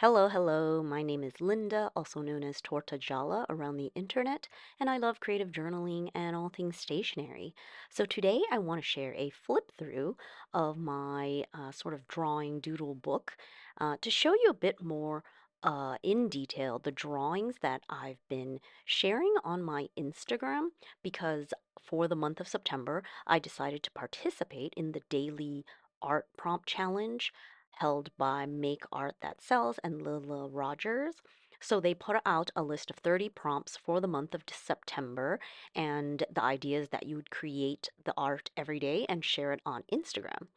Hello, hello. My name is Linda, also known as Torta Jala around the internet, and I love creative journaling and all things stationery. So today I want to share a flip through of my sort of drawing doodle book to show you a bit more in detail the drawings that I've been sharing on my Instagram because for the month of September I decided to participate in the daily art prompt challenge held by Make Art That Sells and Lila Rogers. So they put out a list of 30 prompts for the month of September, and the idea is that you would create the art every day and share it on Instagram.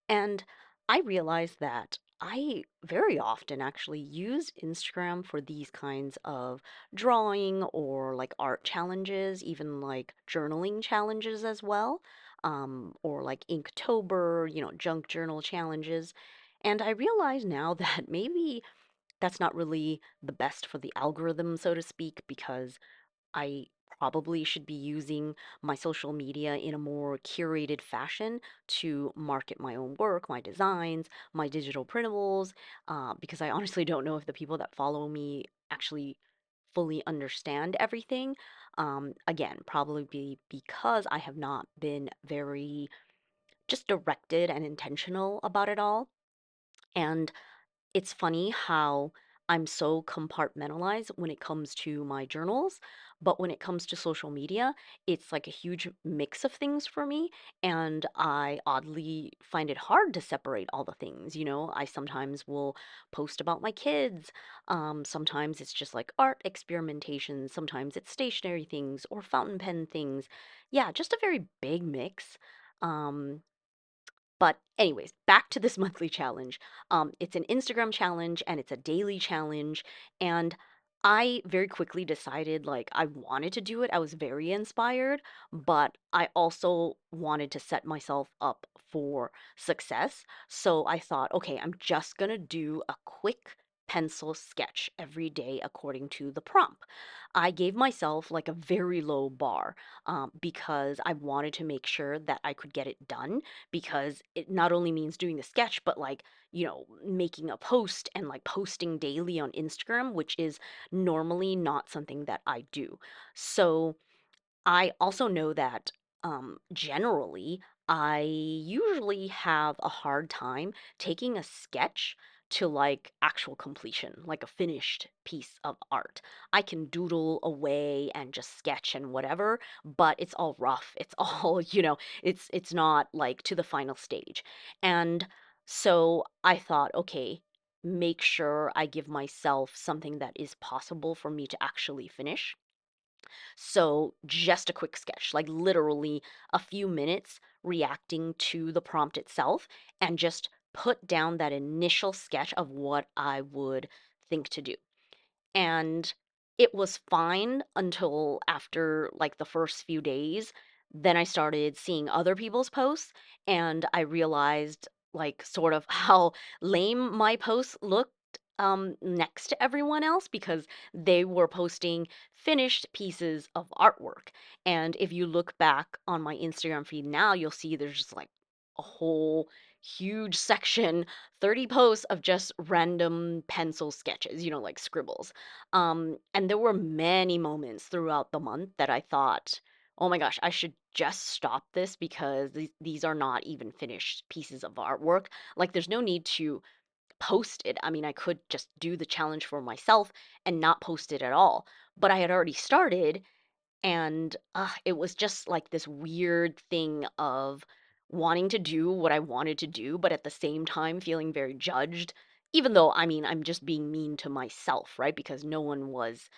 And I realized that I very often actually use Instagram for these kinds of drawing or like art challenges, even like journaling challenges as well, or like Inktober, junk journal challenges. And I realize now that maybe that's not really the best for the algorithm, so to speak, because I probably should be using my social media in a more curated fashion to market my own work, my designs, my digital printables, because I honestly don't know if the people that follow me actually fully understand everything. Again, probably because I have not been very just directed and intentional about it all. And it's funny how I'm so compartmentalized when it comes to my journals, but when it comes to social media, it's like a huge mix of things for me, and I oddly find it hard to separate all the things. I sometimes will post about my kids, sometimes it's just like art experimentation, sometimes it's stationary things or fountain pen things. Yeah, just a very big mix. Um, but anyways, back to this monthly challenge. It's an Instagram challenge and it's a daily challenge. And I very quickly decided like I wanted to do it. I was very inspired, but I also wanted to set myself up for success. So I thought, okay, I'm just gonna do a quick pencil sketch every day according to the prompt. I gave myself like a very low bar because I wanted to make sure that I could get it done because it not only means doing the sketch, but like, making a post and like posting daily on Instagram, which is normally not something that I do. So I also know that generally, I usually have a hard time taking a sketch to like actual completion, like a finished piece of art. I can doodle away and just sketch and whatever, but it's all rough. It's all, it's not like to the final stage. And so I thought, okay, make sure I give myself something that is possible for me to actually finish. So, just a quick sketch, like literally a few minutes reacting to the prompt itself and just put down that initial sketch of what I would think to do. And it was fine until after like the first few days. Then I started seeing other people's posts and I realized like sort of how lame my posts looked next to everyone else because they were posting finished pieces of artwork. And if you look back on my Instagram feed now, you'll see there's just like a whole huge section, 30 posts of just random pencil sketches, like scribbles. And there were many moments throughout the month that I thought, oh my gosh, I should just stop this because these are not even finished pieces of artwork. Like, there's no need to post it. I mean, I could just do the challenge for myself and not post it at all. But I had already started, and it was just like this weird thing of wanting to do what I wanted to do, but at the same time feeling very judged. Even though, I mean, I'm just being mean to myself, right? Because no one was,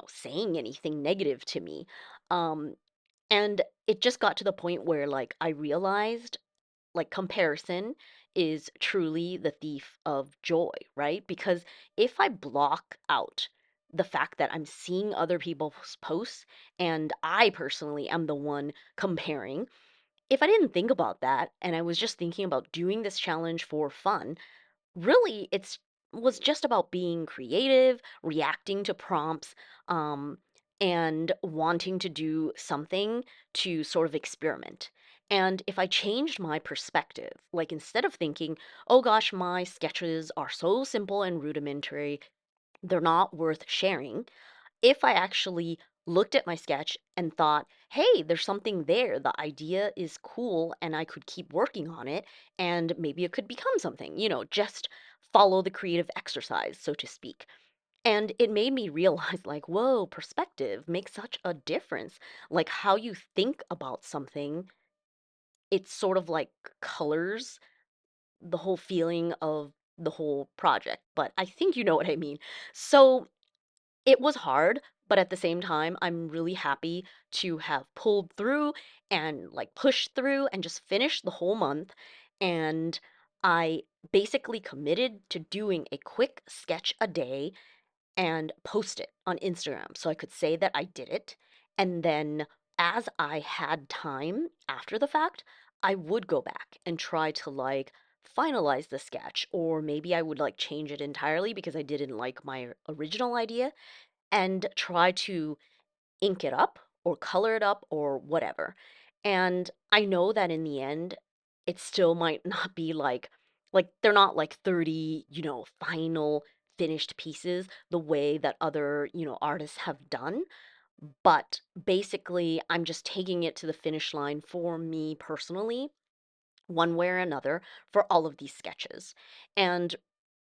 saying anything negative to me. Um, and it just got to the point where, like, I realized like comparison is truly the thief of joy, right? Because if I block out the fact that I'm seeing other people's posts and I personally am the one comparing, if I didn't think about that and I was just thinking about doing this challenge for fun, really it's was just about being creative, reacting to prompts, um, and wanting to do something to sort of experiment. And if I changed my perspective, like instead of thinking, oh gosh, my sketches are so simple and rudimentary, they're not worth sharing, if I actually looked at my sketch and thought, hey, there's something there, the idea is cool and I could keep working on it and maybe it could become something, just follow the creative exercise, so to speak. And it made me realize, like, whoa, perspective makes such a difference. Like, how you think about something, it sort of like colors the whole feeling of the whole project. But I think you know what I mean. So it was hard, but at the same time, I'm really happy to have pulled through and like pushed through and just finished the whole month. And I basically committed to doing a quick sketch a day and post it on Instagram so I could say that I did it. And then as I had time after the fact, I would go back and try to like finalize the sketch, or maybe I would like change it entirely because I didn't like my original idea, and try to ink it up or color it up or whatever. And I know that in the end, it still might not be like they're not like 30, final finished pieces the way that other, artists have done. But basically, I'm just taking it to the finish line for me personally, one way or another, for all of these sketches. And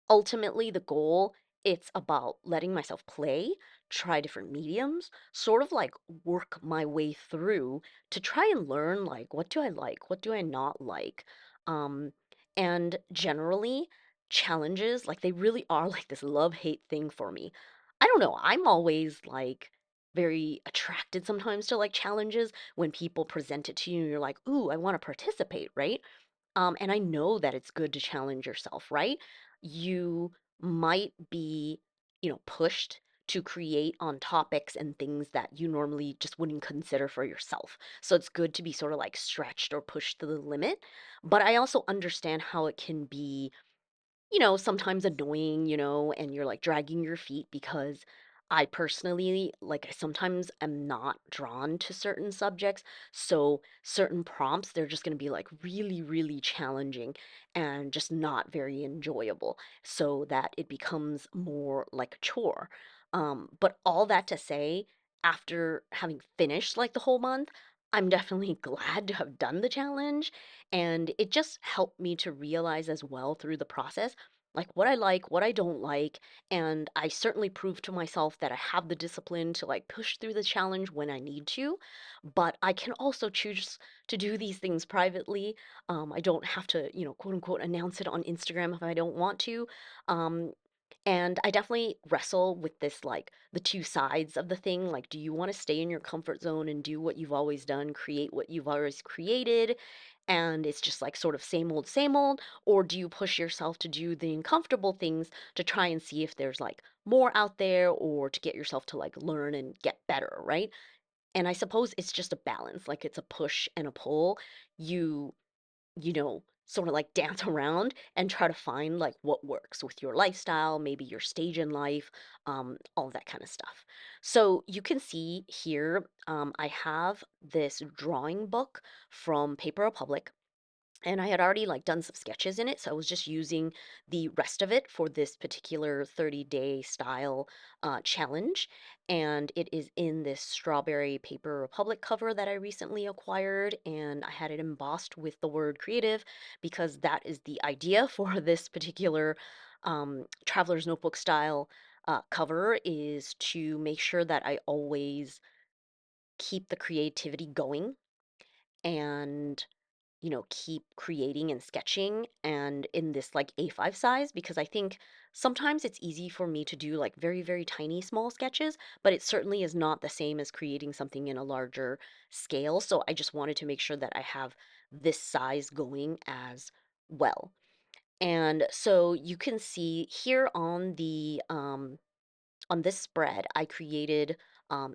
ultimately the goal, it's about letting myself play, try different mediums, sort of like work my way through to try and learn like what do I like, what do I not like. um and generally challenges, like they really are like this love hate thing for me. I don't know, I'm always like very attracted sometimes to like challenges when people present it to you and you're like, ooh, I want to participate, right? And I know that it's good to challenge yourself, right? You might be, pushed to create on topics and things that you normally just wouldn't consider for yourself. So it's good to be sort of like stretched or pushed to the limit. But I also understand how it can be, sometimes annoying, and you're like dragging your feet because I personally, like, I sometimes am not drawn to certain subjects. So certain prompts, they're just going to be like really, really challenging and just not very enjoyable. So that it becomes more like a chore. But all that to say, after having finished like the whole month, I'm definitely glad to have done the challenge. And it just helped me to realize as well through the process like what I don't like, and I certainly proved to myself that I have the discipline to like push through the challenge when I need to, but I can also choose to do these things privately. I don't have to, quote unquote, announce it on Instagram if I don't want to. Um, and I definitely wrestle with this, like the two sides of the thing. Like, do you want to stay in your comfort zone and do what you've always done, create what you've always created, and it's just like sort of same old? Or do you push yourself to do the uncomfortable things to try and see if there's like more out there, or to get yourself to like learn and get better, right? And I suppose it's just a balance, like it's a push and a pull. You sort of like dance around and try to find like what works with your lifestyle, maybe your stage in life, all that kind of stuff. So you can see here, I have this drawing book from Paper Republic, and I had already like done some sketches in it, so I was just using the rest of it for this particular 30-day style challenge. And it is in this strawberry Paper Republic cover that I recently acquired, and I had it embossed with the word creative because that is the idea for this particular traveler's notebook style cover, is to make sure that I always keep the creativity going and keep creating and sketching, and in this like A5 size, because I think sometimes it's easy for me to do like very, very tiny small sketches, but it certainly is not the same as creating something in a larger scale. So I just wanted to make sure that I have this size going as well. And so you can see here on this spread, I created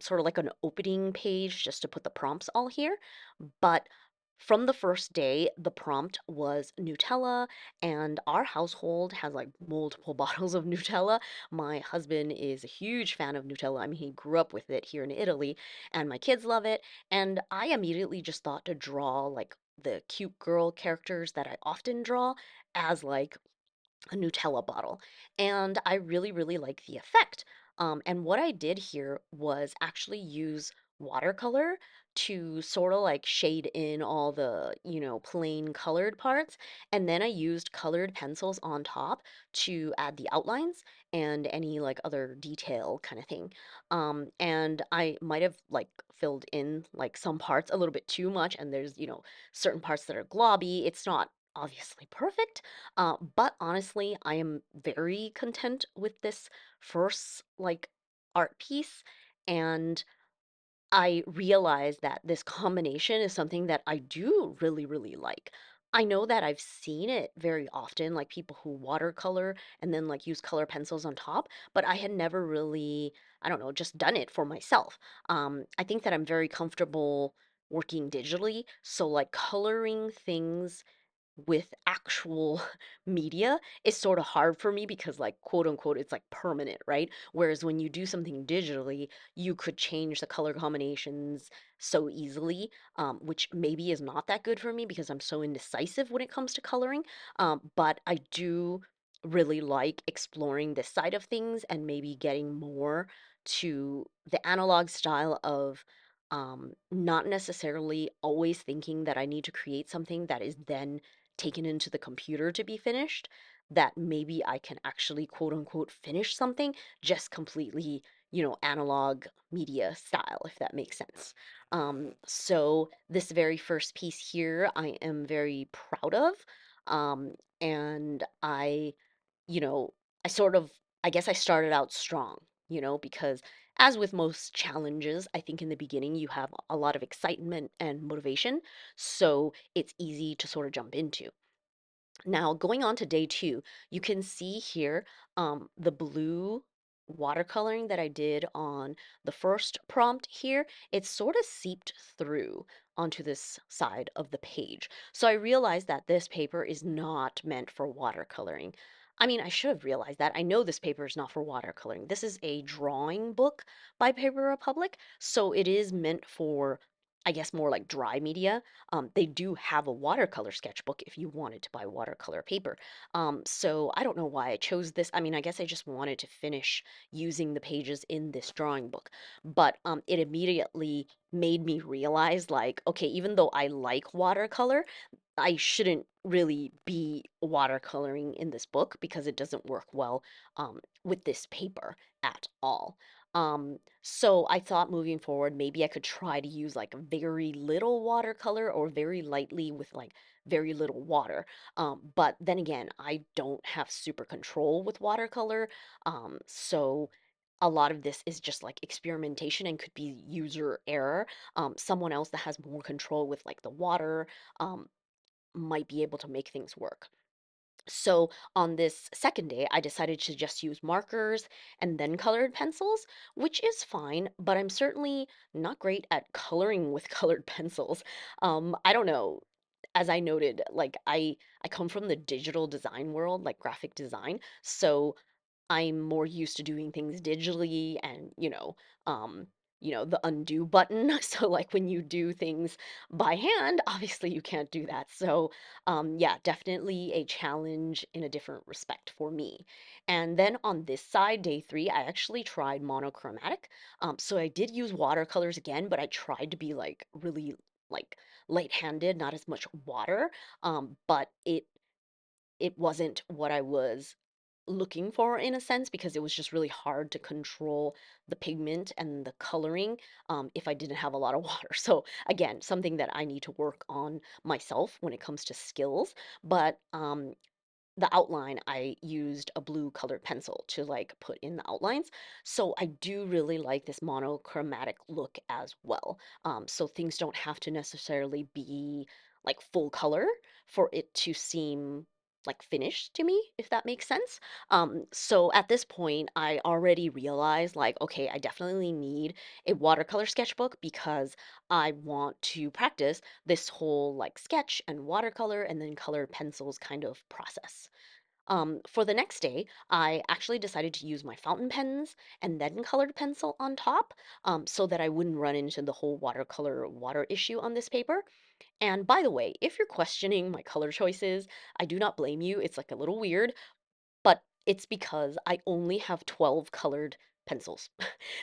sort of like an opening page just to put the prompts all here. But from the first day, the prompt was Nutella, and our household has like multiple bottles of Nutella. My husband is a huge fan of Nutella. I mean, he grew up with it here in Italy, and my kids love it. And I immediately just thought to draw like the cute girl characters that I often draw as like a Nutella bottle. And I really, really like the effect. And what I did here was actually use watercolor to sort of like shade in all the, plain colored parts. And then I used colored pencils on top to add the outlines and any like other detail kind of thing. And I might have like filled in like some parts a little bit too much. And there's, certain parts that are globby. It's not obviously perfect, but honestly, I am very content with this first like art piece, and I realize that this combination is something that I do really, really like. I know that I've seen it very often, like people who watercolor and then like use color pencils on top, but I had never really, I don't know, just done it for myself. I think that I'm very comfortable working digitally, so like coloring things with actual media is sort of hard for me because like quote unquote it's like permanent, right? Whereas when you do something digitally, you could change the color combinations so easily, which maybe is not that good for me because I'm so indecisive when it comes to coloring. But I do really like exploring this side of things and maybe getting more to the analog style of not necessarily always thinking that I need to create something that is then taken into the computer to be finished, that maybe I can actually quote unquote finish something just completely, analog media style, if that makes sense. So this very first piece here, I am very proud of. And you know, I sort of, I guess I started out strong, because as with most challenges, I think in the beginning you have a lot of excitement and motivation. So it's easy to sort of jump into. Now, going on to day two, you can see here the blue watercoloring that I did on the first prompt here. It's sort of seeped through onto this side of the page. So I realized that this paper is not meant for watercoloring. I mean, I should have realized that. I know this paper is not for watercoloring. This is a drawing book by Paper Republic, so it is meant for, I guess, more like dry media. They do have a watercolor sketchbook if you wanted to buy watercolor paper. So I don't know why I chose this. I mean, I guess I just wanted to finish using the pages in this drawing book. But it immediately made me realize, like, okay, even though I like watercolor, I shouldn't really be watercoloring in this book because it doesn't work well with this paper at all. So I thought moving forward, maybe I could try to use like very little watercolor or very lightly with like very little water. But then again, I don't have super control with watercolor. So a lot of this is just like experimentation and could be user error. Someone else that has more control with like the water um, might be able to make things work. So on this second day, I decided to just use markers and then colored pencils, which is fine, but I'm certainly not great at coloring with colored pencils. I don't know. As I noted, like I come from the digital design world, like graphic design, so I'm more used to doing things digitally and, the undo button. So like when you do things by hand, obviously you can't do that. So yeah, definitely a challenge in a different respect for me. And then on this side, day three, I actually tried monochromatic. So I did use watercolors again, but I tried to be like really like light-handed, not as much water. But it wasn't what I was looking for in a sense because it was just really hard to control the pigment and the coloring if I didn't have a lot of water. So again, something that I need to work on myself when it comes to skills. But the outline, I used a blue colored pencil to like put in the outlines. So I do really like this monochromatic look as well. So things don't have to necessarily be like full color for it to seem like finished to me, if that makes sense. So at this point, I already realized like, okay, I definitely need a watercolor sketchbook because I want to practice this whole like sketch and watercolor and then colored pencils kind of process. For the next day, I actually decided to use my fountain pens and then colored pencil on top so that I wouldn't run into the whole watercolor water issue on this paper. And by the way, if you're questioning my color choices, I do not blame you. It's like a little weird, but it's because I only have 12 colored pencils.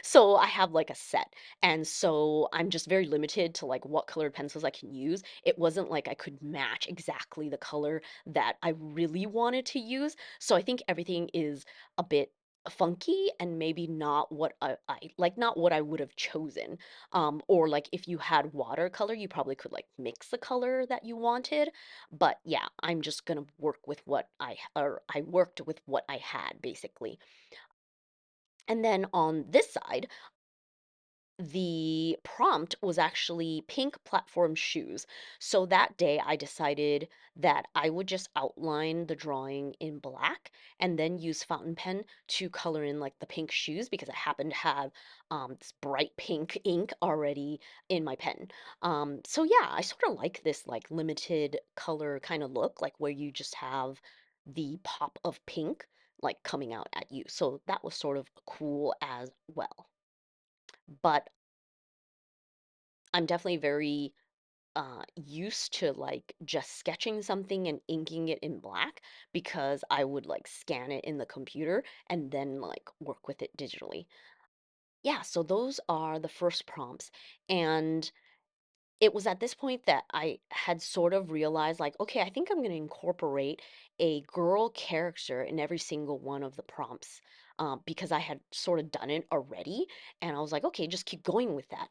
So I have like a set. And so I'm just very limited to like what colored pencils I can use. It wasn't like I could match exactly the color that I really wanted to use. So I think everything is a bit funky and maybe not what I like not what I would have chosen. Or like if you had watercolor, you probably could like mix the color that you wanted. But yeah, I'm just gonna work with what or I worked with what I had basically. And then on this side, the prompt was actually pink platform shoes. So that day I decided that I would just outline the drawing in black and then use fountain pen to color in like the pink shoes because I happen to have this bright pink ink already in my pen. So yeah, I sort of like this like limited color kind of look, like where you just have the pop of pink like coming out at you. So that was sort of cool as well. But I'm definitely very used to like just sketching something and inking it in black because I would like scan it in the computer and then like work with it digitally. Yeah, so those are the first prompts. And it was at this point that I had sort of realized, like, okay, I think I'm going to incorporate a girl character in every single one of the prompts because I had sort of done it already. And I was like, okay, just keep going with that.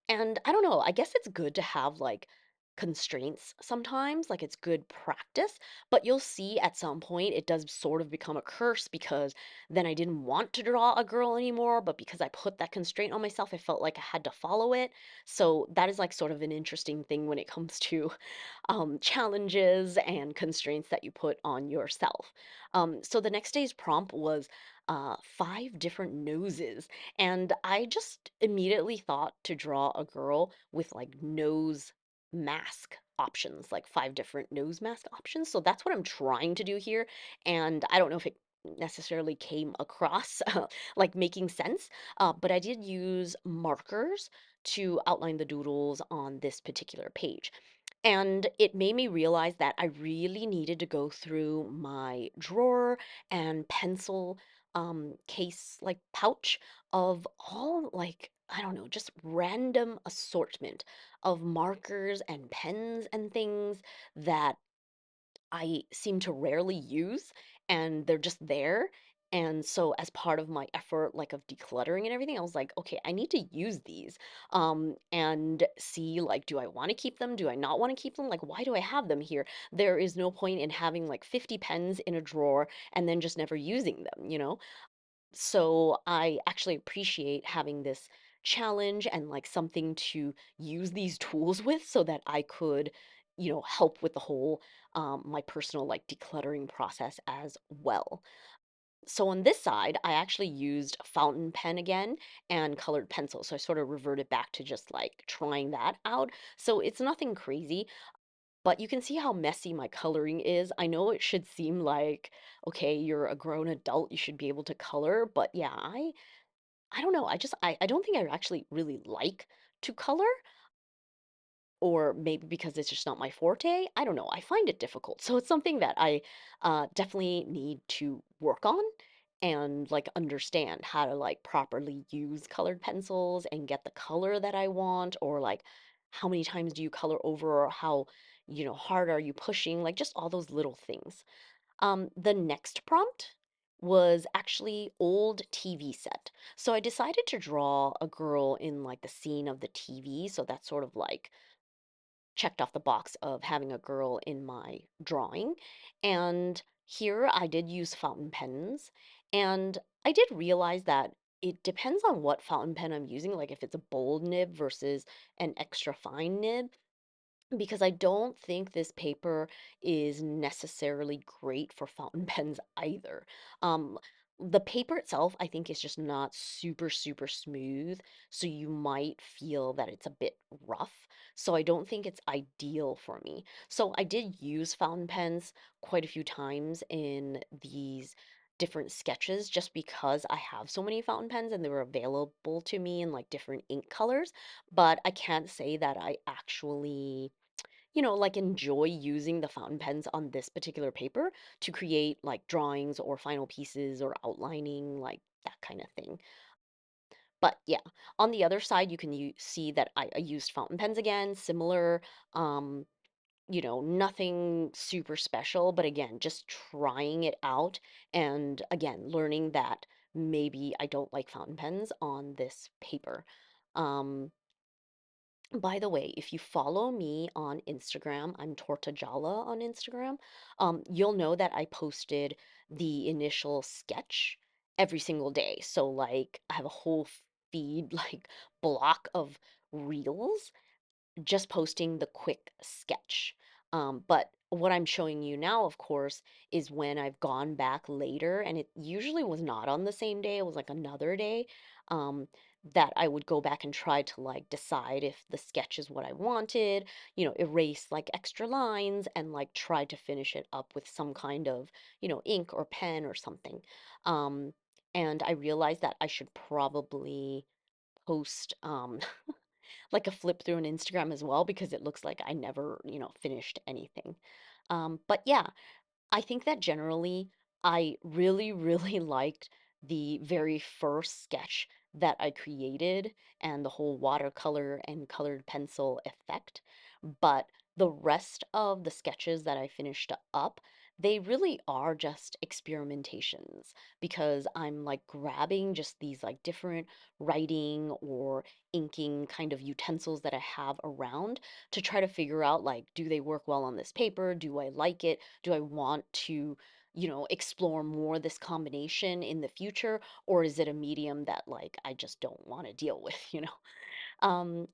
And I don't know, I guess it's good to have like constraints sometimes, like it's good practice, but you'll see at some point it does sort of become a curse because then I didn't want to draw a girl anymore, but because I put that constraint on myself, I felt like I had to follow it. So that is like sort of an interesting thing when it comes to challenges and constraints that you put on yourself. So the next day's prompt was 5 different noses. And I just immediately thought to draw a girl with like nose mask options, like 5 different nose mask options. So that's what I'm trying to do here. And I don't know if it necessarily came across like making sense, but I did use markers to outline the doodles on this particular page. And it made me realize that I really needed to go through my drawer and pencil case like pouch of all like I don't know, just random assortment of markers and pens and things that I seem to rarely use and they're just there. And so as part of my effort like of decluttering and everything, I was like, okay, I need to use these and see like do I want to keep them? Do I not want to keep them? Like why do I have them here? There is no point in having like 50 pens in a drawer and then just never using them, you know? So I actually appreciate having this challenge and like something to use these tools with so that I could, help with the whole my personal like decluttering process as well. So on this side, I actually used a fountain pen again and colored pencil. So I sort of reverted back to just like trying that out. So it's nothing crazy, but you can see how messy my coloring is. I know it should seem like, okay, you're a grown adult, you should be able to color, but yeah, I don't know. I don't think I actually really like to color, or maybe because it's just not my forte. I don't know. I find it difficult. So it's something that I definitely need to work on and like understand how to like properly use colored pencils and get the color that I want, or like how many times do you color over, or how, hard are you pushing, like just all those little things. The next prompt was actually old TV set. So I decided to draw a girl in like the scene of the TV. So that's sort of like checked off the box of having a girl in my drawing. And here I did use fountain pens. And I did realize that it depends on what fountain pen I'm using, like if it's a bold nib versus an extra fine nib, because I don't think this paper is necessarily great for fountain pens either. Um, the paper itself, I think, is just not super, super smooth, so you might feel that it's a bit rough. So I don't think it's ideal for me. So I did use fountain pens quite a few times in these different sketches just because I have so many fountain pens and they were available to me in like different ink colors. But I can't say that I actually, like enjoy using the fountain pens on this particular paper to create like drawings or final pieces or outlining, like that kind of thing. But yeah, on the other side, you can see that I used fountain pens again, similar, um, nothing super special, but again, just trying it out and again, learning that maybe I don't like fountain pens on this paper. Um, by the way, if you follow me on Instagram, I'm Tortajala on Instagram, you'll know that I posted the initial sketch every single day. So like I have a whole feed like block of reels just posting the quick sketch. But what I'm showing you now, of course, is when I've gone back later, and it usually was not on the same day, it was like another day, um, that I would go back and try to like decide if the sketch is what I wanted, erase like extra lines and like try to finish it up with some kind of, ink or pen or something. Um, and I realized that I should probably post like a flip through on Instagram as well because it looks like I never, finished anything. But yeah, I think that generally I really, really liked the very first sketch that I created and the whole watercolor and colored pencil effect. But the rest of the sketches that I finished up, they really are just experimentations because I'm like grabbing just these like different writing or inking kind of utensils that I have around to try to figure out like, do they work well on this paper? Do I like it? Do I want to, explore more this combination in the future? Or is it a medium that like I just don't want to deal with,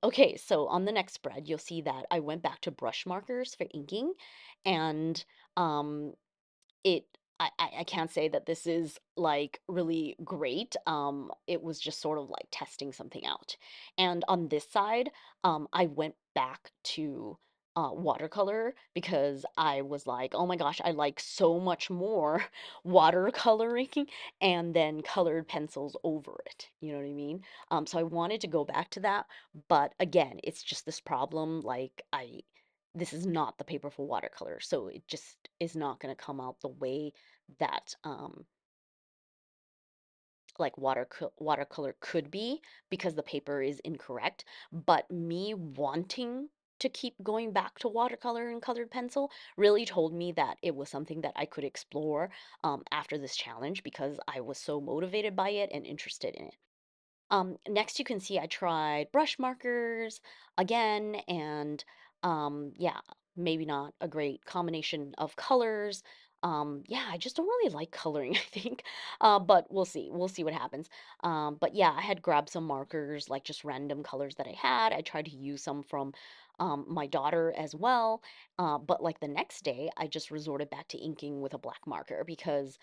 Okay, so on the next spread, you'll see that I went back to brush markers for inking and um it I can't say that this is like really great. It was just sort of like testing something out. And on this side, I went back to watercolor because I was like, oh my gosh, I like so much more watercoloring and then colored pencils over it. You know what I mean? So I wanted to go back to that, but again, it's just this problem. Like this is not the paper for watercolor, so it just is not going to come out the way that like watercolor could be because the paper is incorrect. But me wanting to keep going back to watercolor and colored pencil really told me that it was something that I could explore after this challenge because I was so motivated by it and interested in it. Next you can see I tried brush markers again, and yeah, maybe not a great combination of colors. Yeah, I just don't really like coloring, I think. But we'll see. We'll see what happens. But yeah, I had grabbed some markers, like just random colors that I had. I tried to use some from my daughter as well. But like the next day, I just resorted back to inking with a black marker because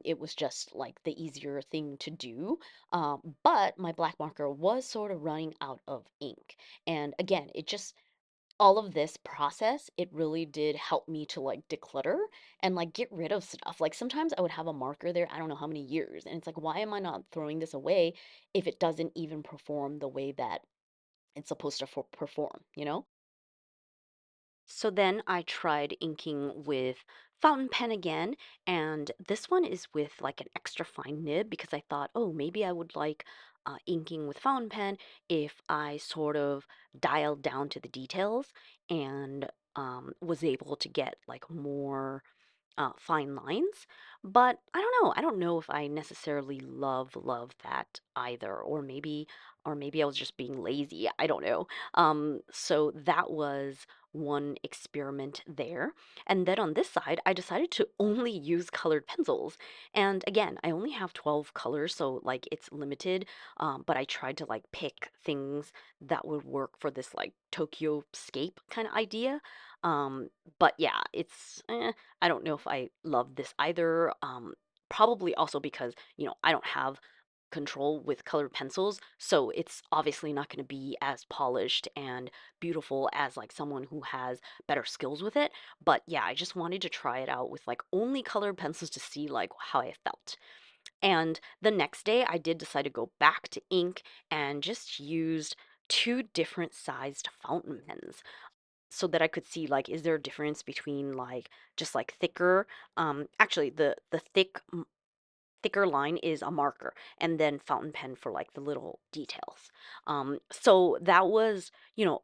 it was just like the easier thing to do. But my black marker was sort of running out of ink. And again, it just, all of this process, it really did help me to like declutter and like get rid of stuff. Like sometimes I would have a marker there, I don't know how many years. And it's like, why am I not throwing this away if it doesn't even perform the way that it's supposed to perform, you know? So then I tried inking with fountain pen again, and this one is with like an extra fine nib because I thought, oh, maybe I would like inking with fountain pen if I sort of dialed down to the details and was able to get like more fine lines. But I don't know. I don't know if I necessarily love that either, or maybe I was just being lazy. I don't know. So that was one experiment there. And then on this side, I decided to only use colored pencils. And again, I only have 12 colors, so like it's limited. But I tried to like pick things that would work for this like Tokyo scape kind of idea. But yeah, I don't know if I love this either. Probably also because, I don't have control with colored pencils, so it's obviously not going to be as polished and beautiful as like someone who has better skills with it. But yeah, I just wanted to try it out with like only colored pencils to see like how I felt. And the next day, I did decide to go back to ink and just used two different sized fountain pens so that I could see like is there a difference between like just like thicker actually the thicker line is a marker and then fountain pen for like the little details. So that was,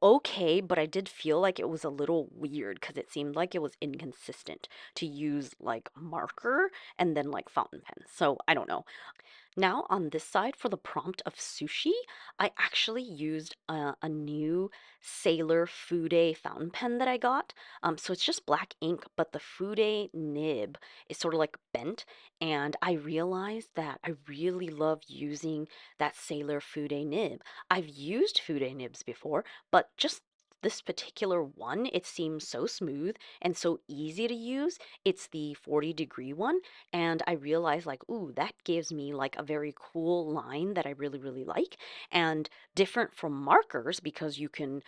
okay, but I did feel like it was a little weird because it seemed like it was inconsistent to use like marker and then like fountain pen. So I don't know. Now, on this side for the prompt of sushi, I actually used a new Sailor Fude fountain pen that I got. So it's just black ink, but the Fude nib is sort of like bent. And I realized that I really love using that Sailor Fude nib. I've used Fude nibs before, but just this particular one, it seems so smooth and so easy to use. It's the 40-degree one, and I realized like, ooh, that gives me like a very cool line that I really, really like, and different from markers because you can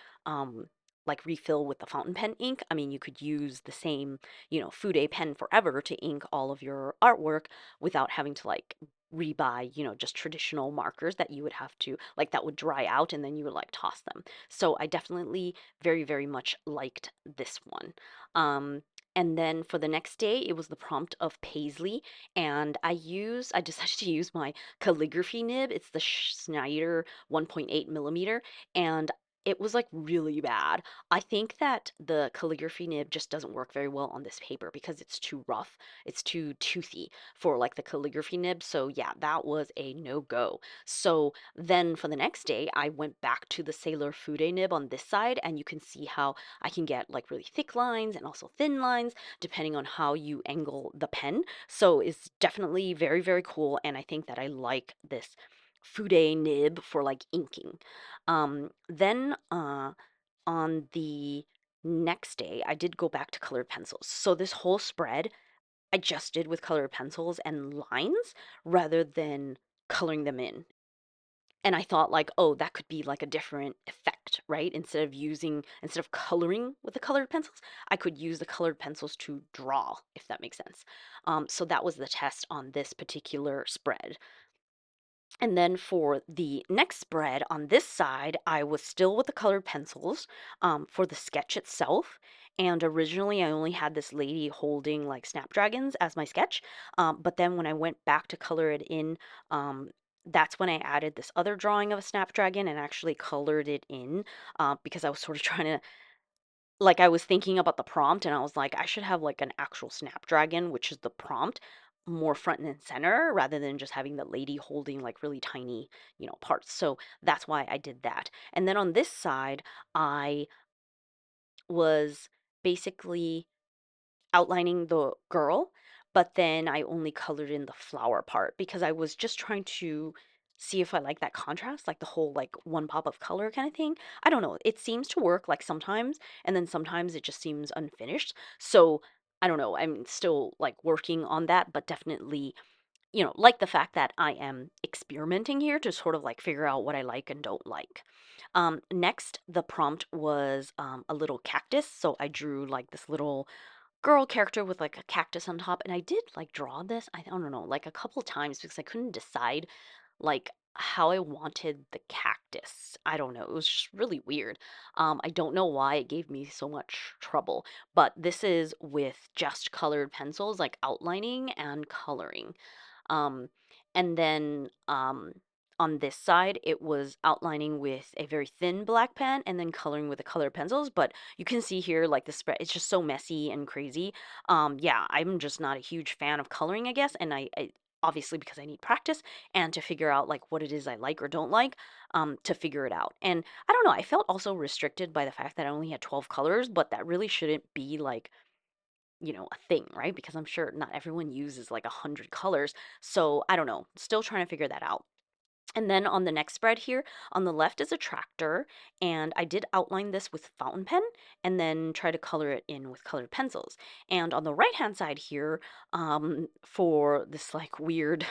like refill with the fountain pen ink. I mean, you could use the same, Fude pen forever to ink all of your artwork without having to like rebuy, just traditional markers that you would have to like that would dry out and then you would like toss them. So I definitely very, very much liked this one. Um, and then for the next day, it was the prompt of paisley, and I decided to use my calligraphy nib. It's the Schneider 1.8 millimeter, and it was like really bad. I think that the calligraphy nib just doesn't work very well on this paper because it's too rough. It's too toothy for like the calligraphy nib. So yeah, that was a no-go. So then for the next day, I went back to the Sailor Fude nib on this side, and you can see how I can get like really thick lines and also thin lines depending on how you angle the pen. So it's definitely very, very cool. And I think that I like this Fude nib for like inking. Then on the next day, I did go back to colored pencils. So this whole spread I just did with colored pencils and lines rather than coloring them in. And I thought like, oh, that could be like a different effect, right? Instead of coloring with the colored pencils, I could use the colored pencils to draw, if that makes sense. So that was the test on this particular spread. And then for the next spread on this side, I was still with the colored pencils for the sketch itself. And originally, I only had this lady holding like snapdragons as my sketch. But then when I went back to color it in, that's when I added this other drawing of a snapdragon and actually colored it in because I was sort of trying to like I was thinking about the prompt and I was like, I should have like an actual snapdragon, which is the prompt, more front and center rather than just having the lady holding like really tiny, parts. So that's why I did that. And then on this side, I was basically outlining the girl, but then I only colored in the flower part because I was just trying to see if I like that contrast, like the whole like one pop of color kind of thing. I don't know. It seems to work like sometimes, and then sometimes it just seems unfinished. So I don't know. I'm still like working on that, but definitely, like the fact that I am experimenting here to sort of like figure out what I like and don't like. Next, the prompt was a little cactus. So I drew like this little girl character with like a cactus on top, and I did like draw this, I don't know, like a couple times because I couldn't decide like how I wanted the cactus. I don't know, it was just really weird. I don't know why it gave me so much trouble, but this is with just colored pencils, like outlining and coloring. um, and then on this side, it was outlining with a very thin black pen and then coloring with the colored pencils. But you can see here, like the spread, it's just so messy and crazy. Yeah, I'm just not a huge fan of coloring, I guess. And I obviously because I need practice and to figure out like what it is I like or don't like, to figure it out. And I don't know, I felt also restricted by the fact that I only had 12 colors, but that really shouldn't be like a thing, right? Because I'm sure not everyone uses like 100 colors. So I don't know. Still trying to figure that out. And then on the next spread here, on the left is a tractor, and I did outline this with fountain pen and then try to color it in with colored pencils. And on the right hand side here, for this like weird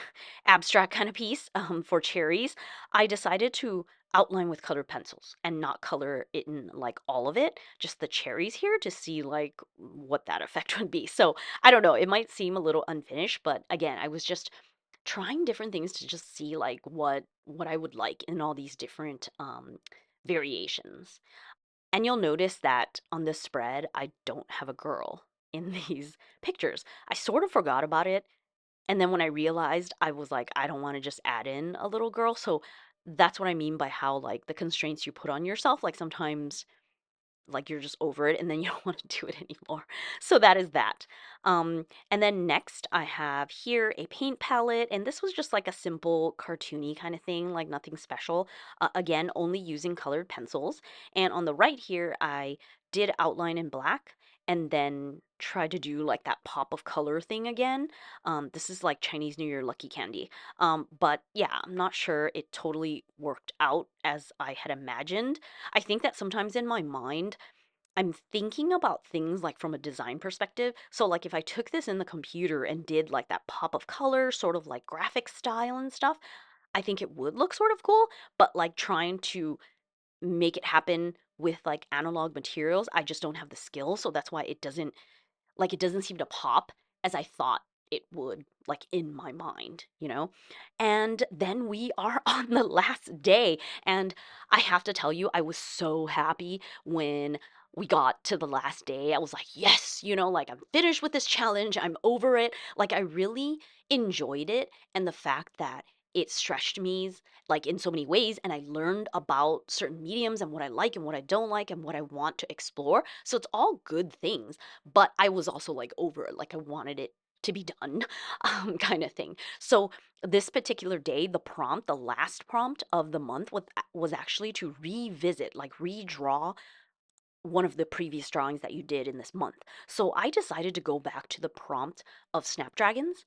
abstract kind of piece for cherries, I decided to outline with colored pencils and not color it in like all of it, just the cherries here to see like what that effect would be. So I don't know, it might seem a little unfinished, but again, I was just trying different things to just see like what I would like in all these different variations. And you'll notice that on this spread, I don't have a girl in these pictures. I sort of forgot about it, and then when I realized, I was like, I don't want to just add in a little girl. So that's what I mean by how like the constraints you put on yourself. Like sometimes like you're just over it and then you don't want to do it anymore. So that is that. And then next I have here a paint palette, and this was just like a simple cartoony kind of thing, like nothing special. Again, only using colored pencils. And on the right here, I did outline in black and then try to do like that pop of color thing again. This is like Chinese New Year lucky candy. But yeah, I'm not sure it totally worked out as I had imagined. I think that sometimes in my mind, I'm thinking about things like from a design perspective. So, like, if I took this in the computer and did like that pop of color, sort of like graphic style and stuff, I think it would look sort of cool. But like trying to make it happen with like analog materials, I just don't have the skill. So that's why it doesn't seem to pop as I thought it would, like in my mind, you know? And then we are on the last day. And I have to tell you, I was so happy when we got to the last day. I was like, yes, like I'm finished with this challenge. I'm over it. Like, I really enjoyed it. And the fact that it stretched me like in so many ways, and I learned about certain mediums and what I like and what I don't like and what I want to explore. So it's all good things, but I was also like over it, like I wanted it to be done, kind of thing. So this particular day, the prompt, the last prompt of the month was actually to revisit, like redraw one of the previous drawings that you did in this month. So I decided to go back to the prompt of snapdragons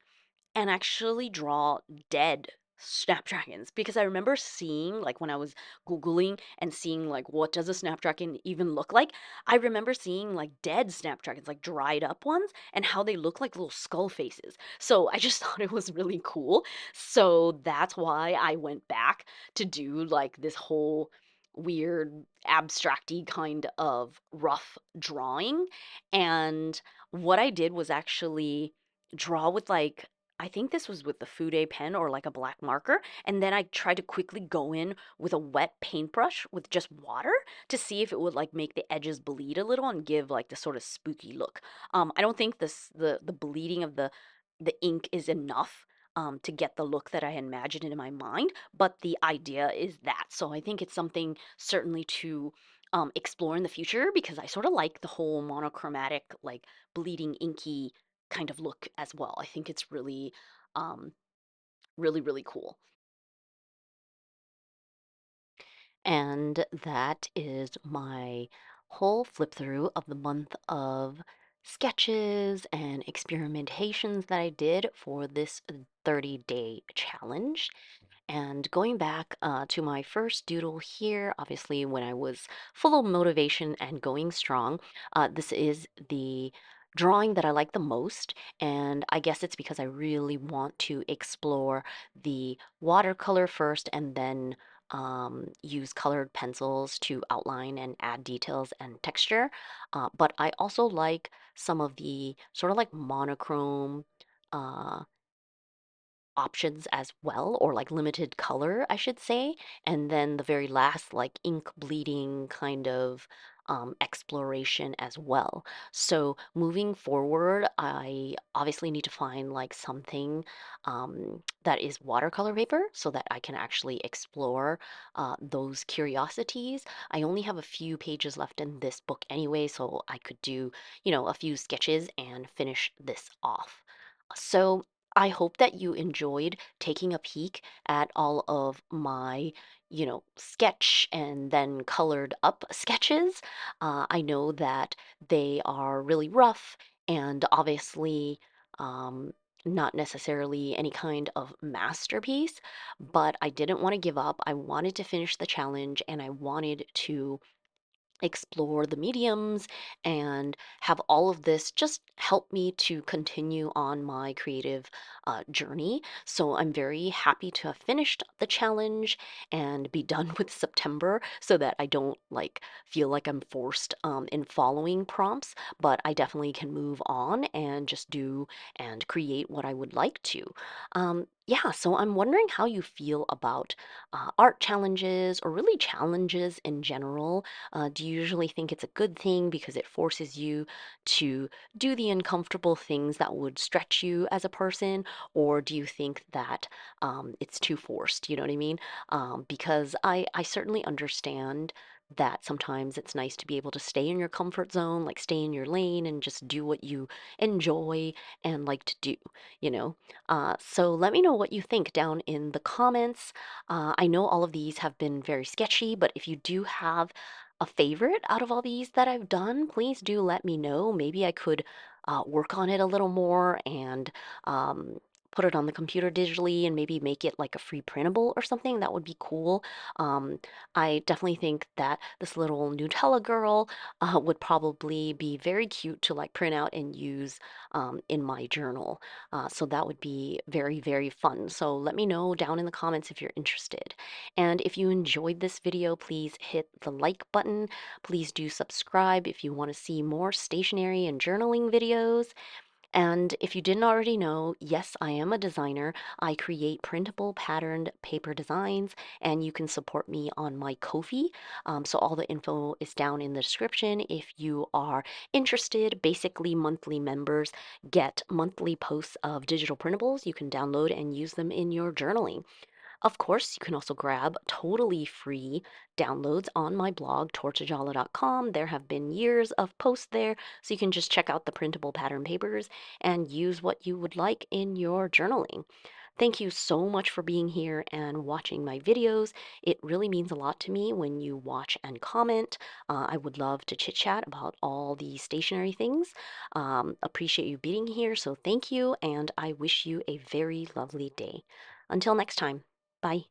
and actually draw dead snapdragons, because I remember seeing like when I was googling and seeing like what does a snapdragon even look like. I remember seeing like dead snapdragons, like dried up ones, and how they look like little skull faces. So I just thought it was really cool. So that's why I went back to do like this whole weird abstracty kind of rough drawing. And what I did was actually draw with like, I think this was with the Fude pen or like a black marker. And then I tried to quickly go in with a wet paintbrush with just water to see if it would like make the edges bleed a little and give like the sort of spooky look. I don't think the bleeding of the ink is enough to get the look that I imagined in my mind, but the idea is that. So I think it's something certainly to explore in the future, because I sort of like the whole monochromatic, like bleeding inky kind of look as well. I think it's really, um, really, really cool. And that is my whole flip through of the month of sketches and experimentations that I did for this 30-day challenge. And going back to my first doodle here, obviously when I was full of motivation and going strong, this is the drawing that I like the most. And I guess it's because I really want to explore the watercolor first and then use colored pencils to outline and add details and texture. But I also like some of the sort of like monochrome. Options as well, or like limited color, I should say. And then the very last, like ink bleeding kind of exploration as well. So moving forward, I obviously need to find like something that is watercolor paper so that I can actually explore those curiosities. I only have a few pages left in this book anyway, so I could do, a few sketches and finish this off. So I hope that you enjoyed taking a peek at all of my, sketch and then colored up sketches. I know that they are really rough and obviously, um, not necessarily any kind of masterpiece, but I didn't want to give up. I wanted to finish the challenge and I wanted to explore the mediums and have all of this just help me to continue on my creative journey. So I'm very happy to have finished the challenge and be done with September so that I don't like feel like I'm forced in following prompts, but I definitely can move on and just do and create what I would like to. Yeah, so I'm wondering how you feel about art challenges or really challenges in general. Do you usually think it's a good thing because it forces you to do the uncomfortable things that would stretch you as a person? Or do you think that it's too forced? You know what I mean? Because I certainly understand that sometimes it's nice to be able to stay in your comfort zone, like stay in your lane and just do what you enjoy and like to do, you know? So let me know what you think down in the comments. I know all of these have been very sketchy, but if you do have a favorite out of all these that I've done, please do let me know. Maybe I could work on it a little more and put it on the computer digitally and maybe make it like a free printable or something. That would be cool. Um, I definitely think that this little Nutella girl would probably be very cute to like print out and use in my journal. So that would be very, very fun. So let me know down in the comments if you're interested. And if you enjoyed this video, please hit the like button. Please do subscribe if you want to see more stationery and journaling videos. And if you didn't already know, yes, I am a designer. I create printable patterned paper designs, and you can support me on my Ko-fi. So all the info is down in the description. If you are interested, basically monthly members get monthly posts of digital printables. You can download and use them in your journaling. Of course, you can also grab totally free downloads on my blog, tortajala.com. There have been years of posts there, so you can just check out the printable pattern papers and use what you would like in your journaling. Thank you so much for being here and watching my videos. It really means a lot to me when you watch and comment. I would love to chit chat about all the stationery things. Appreciate you being here, so thank you, and I wish you a very lovely day. Until next time. Bye.